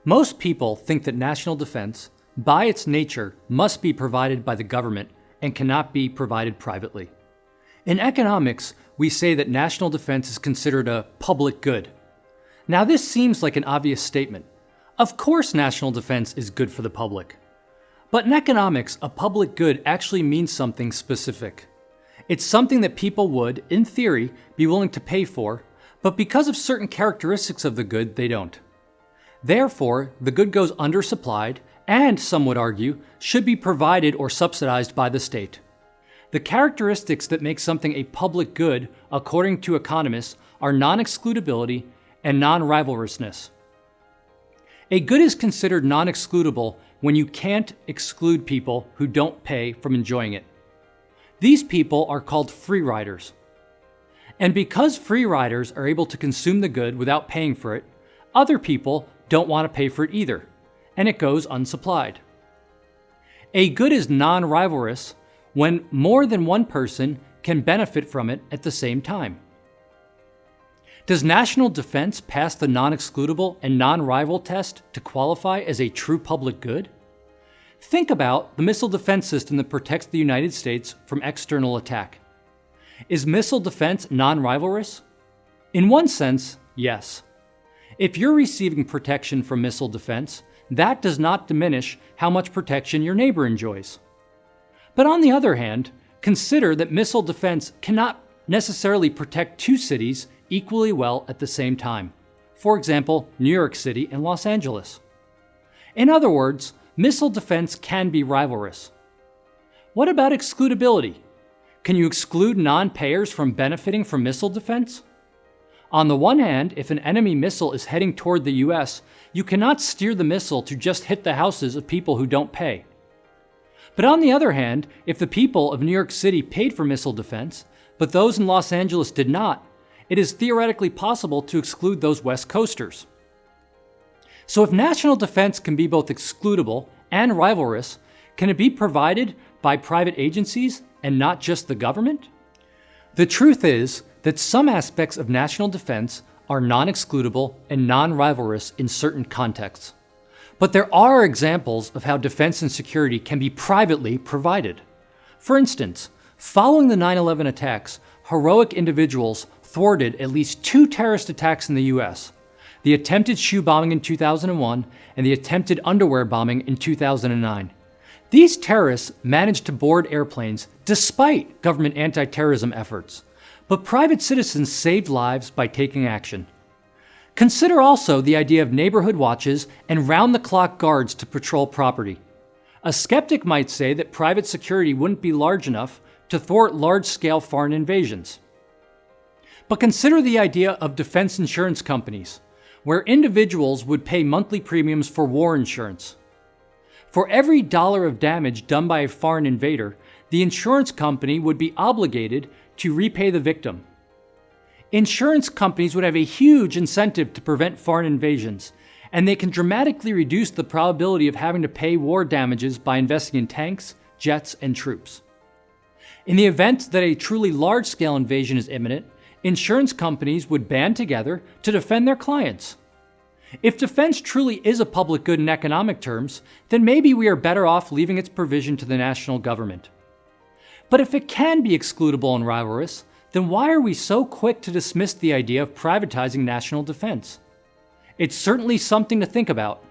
Most people think that national defense, by its nature, must be provided by the government and cannot be provided privately. In economics, we say that national defense is considered a public good. Now, this seems like an obvious statement. Of course, national defense is good for the public. But in economics, a public good actually means something specific. It's something that people would, in theory, be willing to pay for, but because of certain characteristics of the good, they don't. Therefore, the good goes undersupplied and, some would argue, should be provided or subsidized by the state. The characteristics that make something a public good, according to economists, are non-excludability and non-rivalrousness. A good is considered non-excludable when you can't exclude people who don't pay from enjoying it. These people are called free riders. And because free riders are able to consume the good without paying for it, other people don't want to pay for it either, and it goes unsupplied. A good is non-rivalrous when more than one person can benefit from it at the same time. Does national defense pass the non-excludable and non-rival test to qualify as a true public good? Think about the missile defense system that protects the United States from external attack. Is missile defense non-rivalrous? In one sense, yes. If you're receiving protection from missile defense, that does not diminish how much protection your neighbor enjoys. But on the other hand, consider that missile defense cannot necessarily protect two cities equally well at the same time. For example, New York City and Los Angeles. In other words, missile defense can be rivalrous. What about excludability? Can you exclude non-payers from benefiting from missile defense? On the one hand, if an enemy missile is heading toward the US, you cannot steer the missile to just hit the houses of people who don't pay. But on the other hand, if the people of New York City paid for missile defense, but those in Los Angeles did not, it is theoretically possible to exclude those West Coasters. So if national defense can be both excludable and rivalrous, can it be provided by private agencies and not just the government? The truth is that some aspects of national defense are non-excludable and non-rivalrous in certain contexts. But there are examples of how defense and security can be privately provided. For instance, following the 9/11 attacks, heroic individuals thwarted at least 2 terrorist attacks in the US, the attempted shoe bombing in 2001 and the attempted underwear bombing in 2009. These terrorists managed to board airplanes despite government anti-terrorism efforts, but private citizens saved lives by taking action. Consider also the idea of neighborhood watches and round-the-clock guards to patrol property. A skeptic might say that private security wouldn't be large enough to thwart large-scale foreign invasions. But consider the idea of defense insurance companies, where individuals would pay monthly premiums for war insurance. For every dollar of damage done by a foreign invader, the insurance company would be obligated to repay the victim. Insurance companies would have a huge incentive to prevent foreign invasions, and they can dramatically reduce the probability of having to pay war damages by investing in tanks, jets, and troops. In the event that a truly large-scale invasion is imminent, insurance companies would band together to defend their clients. If defense truly is a public good in economic terms, then maybe we are better off leaving its provision to the national government. But if it can be excludable and rivalrous, then why are we so quick to dismiss the idea of privatizing national defense? It's certainly something to think about.